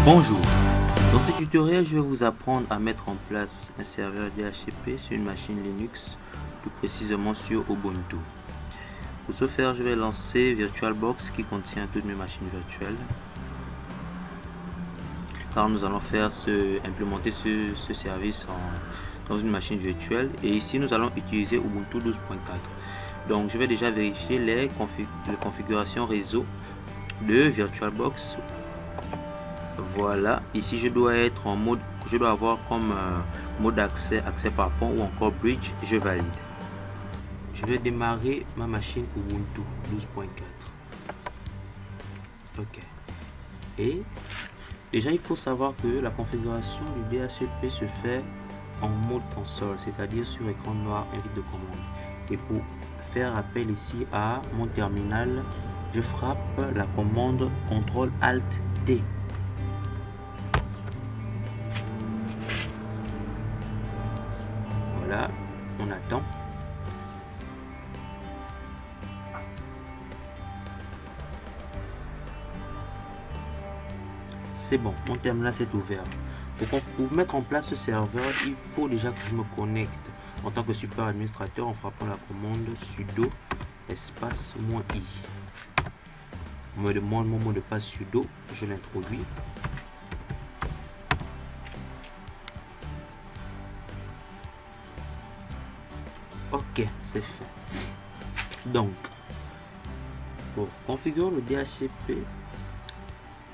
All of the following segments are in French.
Bonjour, dans ce tutoriel je vais vous apprendre à mettre en place un serveur DHCP sur une machine Linux, plus précisément sur Ubuntu. Pour ce faire, je vais lancer VirtualBox qui contient toutes mes machines virtuelles. Car nous allons implémenter ce service dans une machine virtuelle, et ici nous allons utiliser Ubuntu 12.4. Donc je vais déjà vérifier les configurations réseau de VirtualBox. Voilà, ici je dois être en mode, je dois avoir comme mode accès par pont ou encore bridge. Je valide. Je vais démarrer ma machine Ubuntu 12.4. ok, et déjà il faut savoir que la configuration du DHCP se fait en mode console, c'est-à-dire sur écran noir invite de commande. Et pour faire appel ici à mon terminal, je frappe la commande CTRL ALT T. Voilà, on attend. C'est bon, mon terminal s'est ouvert. Pour mettre en place ce serveur, il faut déjà que je me connecte en tant que super administrateur en frappant la commande sudo espace -i. On me demande mon mot de passe sudo, je l'introduis. Ok, c'est fait. Donc, pour configurer le DHCP,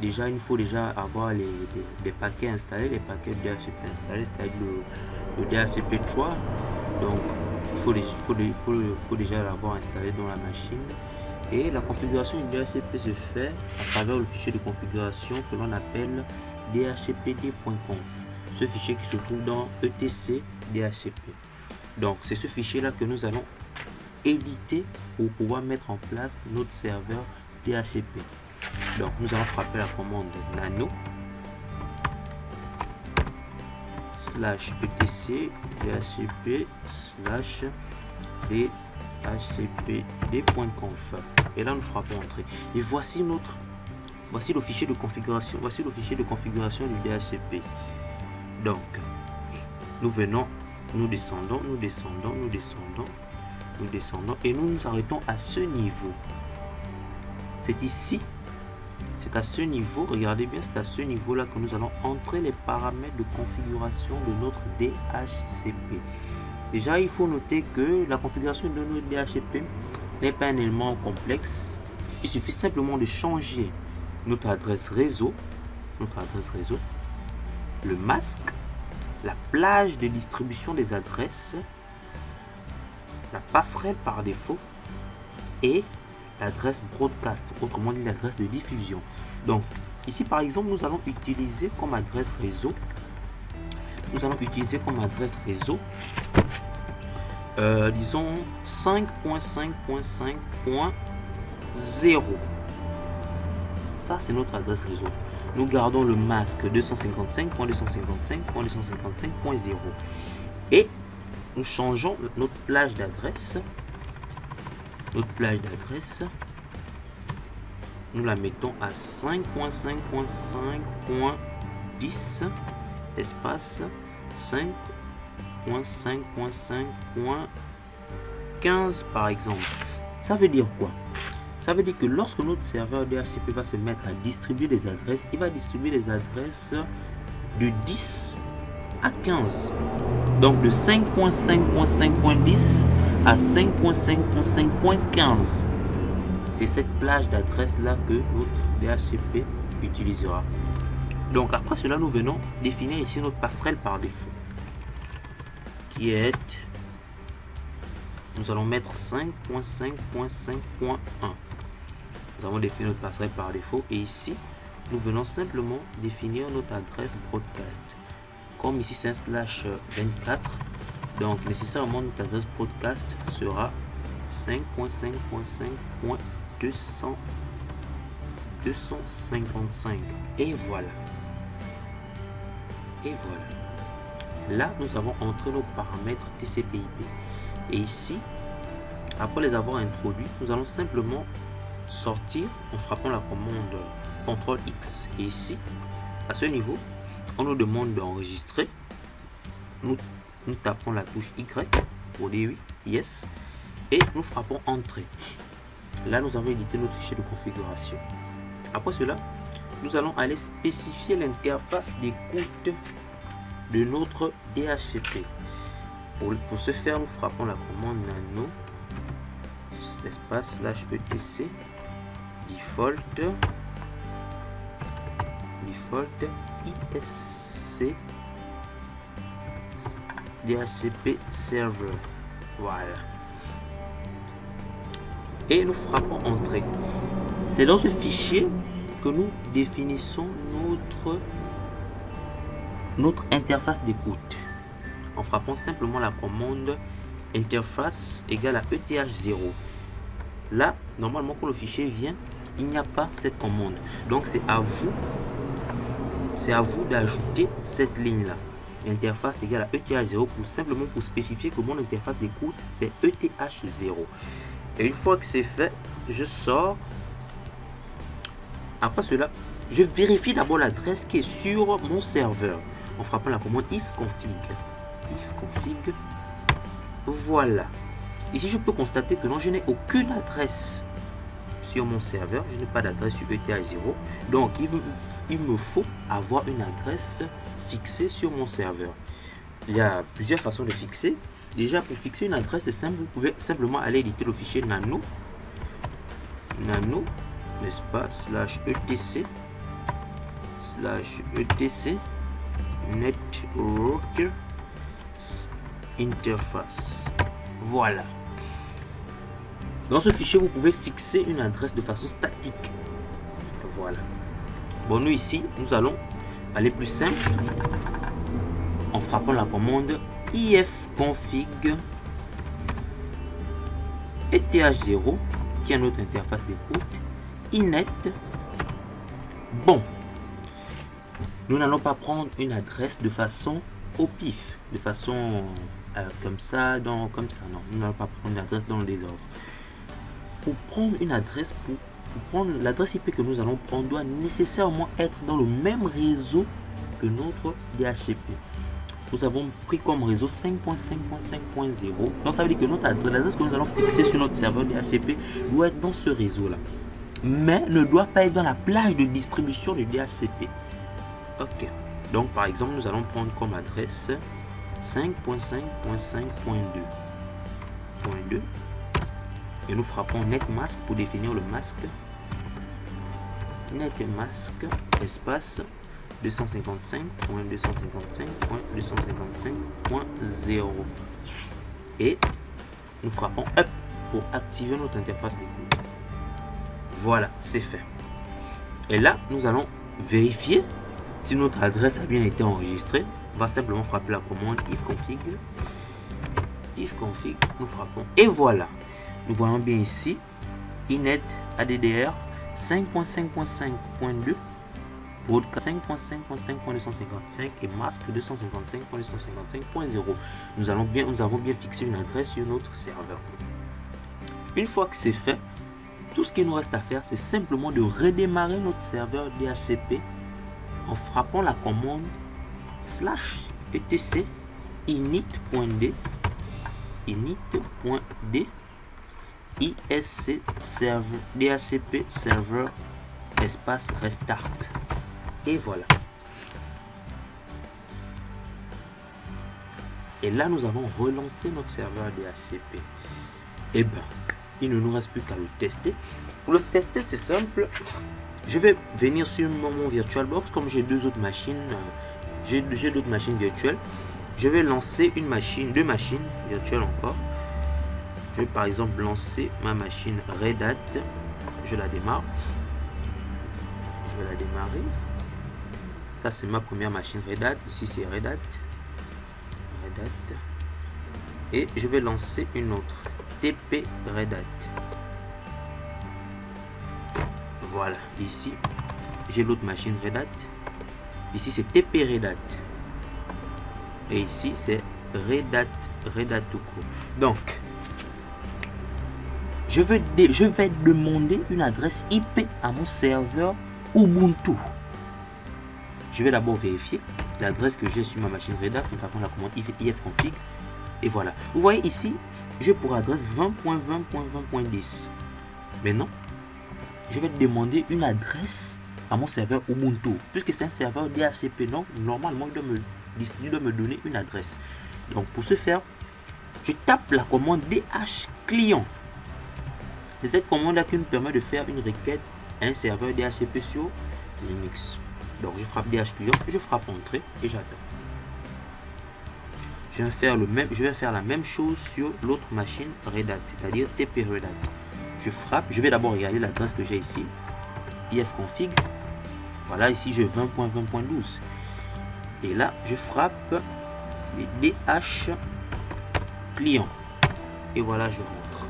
déjà il faut déjà avoir les paquets installés, les paquets de DHCP installés, c'est-à-dire le DHCP 3. Donc il faut déjà l'avoir installé dans la machine. Et la configuration du DHCP se fait à travers le fichier de configuration que l'on appelle dhcpd.conf. Ce fichier qui se trouve dans etc DHCP. Donc c'est ce fichier là que nous allons éditer pour pouvoir mettre en place notre serveur DHCP. Donc nous allons frapper la commande nano /etc dhcp dhcpd.conf, et là nous frappons entrée. Et voici le fichier de configuration. Voici le fichier de configuration du DHCP. Donc nous venons, nous descendons et nous nous arrêtons à ce niveau. C'est ici, c'est à ce niveau, regardez bien, c'est à ce niveau là que nous allons entrer les paramètres de configuration de notre DHCP. Déjà il faut noter que la configuration de notre DHCP n'est pas un élément complexe. Il suffit simplement de changer notre adresse réseau, le masque, la plage de distribution des adresses, la passerelle par défaut et l'adresse broadcast, autrement dit l'adresse de diffusion. Donc ici par exemple nous allons utiliser comme adresse réseau, disons 5.5.5.0. ça c'est notre adresse réseau. Nous gardons le masque 255.255.255.0 et nous changeons notre plage d'adresse. Nous la mettons à 5.5.5.10 espace 5.5.5.15 par exemple. Ça veut dire quoi? Ça veut dire que lorsque notre serveur DHCP va se mettre à distribuer des adresses, il va distribuer les adresses de 10 à 15. Donc de 5.5.5.10 à 5.5.5.15. C'est cette plage d'adresse là que notre DHCP utilisera. Donc après cela, nous venons définir ici notre passerelle par défaut, qui est, nous allons mettre 5.5.5.1. Nous avons défini notre passerelle par défaut, et ici nous venons simplement définir notre adresse broadcast. Comme ici c'est un /24, donc nécessairement notre adresse broadcast sera 5.5.5.255. Et voilà. Là nous avons entré nos paramètres TCP/IP. Et ici, après les avoir introduits, nous allons simplement sortir en frappant la commande CTRL X. Et ici à ce niveau, on nous demande d'enregistrer. Nous tapons la touche Y pour dire oui, yes, et nous frappons Entrée. Là, nous avons édité notre fichier de configuration. Après cela, nous allons aller spécifier l'interface d'écoute de notre DHCP. Pour ce faire, nous frappons la commande nano espace /etc default ISC DHCP server. Voilà. Et nous frappons Entrée. C'est dans ce fichier que nous définissons notre interface d'écoute en frappant simplement la commande interface égale à ETH0. Là, normalement, quand le fichier vient, il n'y a pas cette commande. Donc, c'est à vous d'ajouter cette ligne-là. Interface égale à ETH0 simplement pour spécifier que mon interface d'écoute, c'est ETH0. Et une fois que c'est fait, je sors. Après cela, je vérifie d'abord l'adresse qui est sur mon serveur en frappant la commande ifconfig. Ifconfig. Voilà. Ici, je peux constater que non, je n'ai aucune adresse sur mon serveur. Je n'ai pas d'adresse sur ETH0. Donc, il me faut avoir une adresse fixée sur mon serveur. Il y a plusieurs façons de fixer. Déjà, pour fixer une adresse, c'est simple. Vous pouvez simplement aller éditer le fichier nano, l'espace /etc network interface. Voilà. Dans ce fichier, vous pouvez fixer une adresse de façon statique. Voilà. Bon, nous ici, nous allons aller plus simple en frappant la commande ifconfig ETH0 qui est notre interface d'écoute inet. Bon, nous n'allons pas prendre une adresse de façon au pif, de façon comme ça, non, nous n'allons pas prendre une adresse dans le désordre. Pour prendre une adresse, pour prendre l'adresse IP que nous allons prendre, doit nécessairement être dans le même réseau que notre DHCP. Nous avons pris comme réseau 5.5.5.0. Donc ça veut dire que l'adresse que nous allons fixer sur notre serveur DHCP doit être dans ce réseau là, mais ne doit pas être dans la plage de distribution du DHCP. Ok, donc par exemple nous allons prendre comme adresse 5.5.5.2 et nous frappons netmask pour définir le masque. Netmask espace 255.255.255.0 et nous frappons up pour activer notre interface d'écoute. Voilà, c'est fait. Et là, nous allons vérifier si notre adresse a bien été enregistrée. On va simplement frapper la commande ifconfig. Ifconfig, nous frappons. Et voilà. Nous voyons bien ici inet addr 5.5.5.2 broadcast 5.5.5.255 et masque 255.255.0. Nous avons bien fixé une adresse sur notre serveur. Une fois que c'est fait, tout ce qu'il nous reste à faire, c'est simplement de redémarrer notre serveur DHCP en frappant la commande /etc init.d ISC server DHCP server espace restart. Et voilà. Et là, nous avons relancé notre serveur DHCP. Et ben, il ne nous reste plus qu'à le tester. Pour le tester, c'est simple. Je vais venir sur mon VirtualBox. Comme j'ai deux autres machines, j'ai d'autres machines virtuelles. Je vais lancer une machine, deux machines virtuelles encore. Je vais par exemple lancer ma machine Red Hat. Je la démarre. Je vais la démarrer. Ça, c'est ma première machine Red Hat. Ici, c'est Red Hat. Et je vais lancer une autre. TP Red Hat. Voilà. Ici, j'ai l'autre machine Red Hat. Ici, c'est TP Red Hat. Et ici, c'est Red Hat tout court. Donc, je vais demander une adresse IP à mon serveur Ubuntu. je vais d'abord vérifier l'adresse que j'ai sur ma machine Red Hat. Nous tapons la commande ifconfig. Et voilà. Vous voyez ici, j'ai pour adresse 20.20.20.10. Maintenant, je vais demander une adresse à mon serveur Ubuntu. Puisque c'est un serveur DHCP, donc normalement, il doit me donner une adresse. Donc, pour ce faire, je tape la commande DH client. C'est cette commande-là qui nous permet de faire une requête à un serveur DHCP sur Linux. Donc, je frappe DH client, je frappe entrée et j'attends. Je vais faire la même chose sur l'autre machine Red Hat, c'est-à-dire TP Red Hat. Je frappe, je vais d'abord regarder l'adresse que j'ai ici, ifconfig. Voilà, ici j'ai 20.20.12. Et là, je frappe les DH client. Et voilà, je rentre.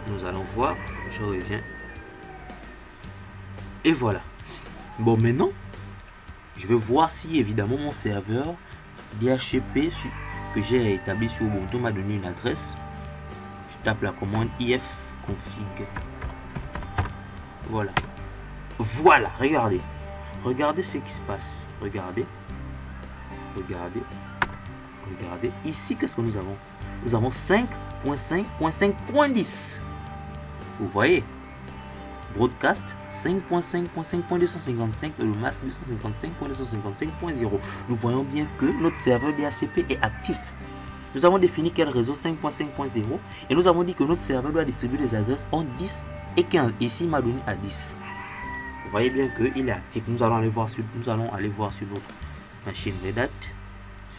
Nous allons voir, je reviens. Et voilà. Bon, maintenant, je vais voir si évidemment mon serveur DHCP que j'ai établi sur Ubuntu m'a donné une adresse. Je tape la commande ifconfig. Voilà. Voilà, regardez. Regardez ce qui se passe. Regardez. Regardez. Regardez. Ici, qu'est-ce que nous avons? Nous avons 5.5.5.10. Vous voyez? Broadcast 5.5.5.255 et le masque 255.255.0. Nous voyons bien que notre serveur DHCP est actif. Nous avons défini quel réseau 5.5.0 et nous avons dit que notre serveur doit distribuer les adresses en 10 et 15. Ici, il m'a donné à 10. Vous voyez bien qu'il est actif. Nous allons aller voir sur notre machine Red Hat.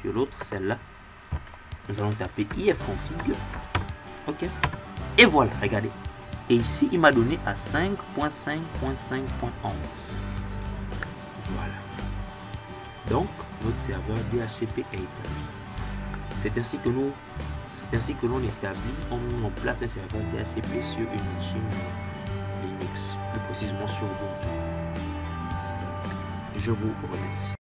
Sur l'autre, celle-là. Nous allons taper ifconfig. Ok. Et voilà, regardez. Et ici, il m'a donné à 5.5.5.11. Voilà. Donc, notre serveur DHCP est établi. C'est ainsi que l'on établit, on met en place un serveur DHCP sur une machine Linux, plus précisément sur Ubuntu. Je vous remercie.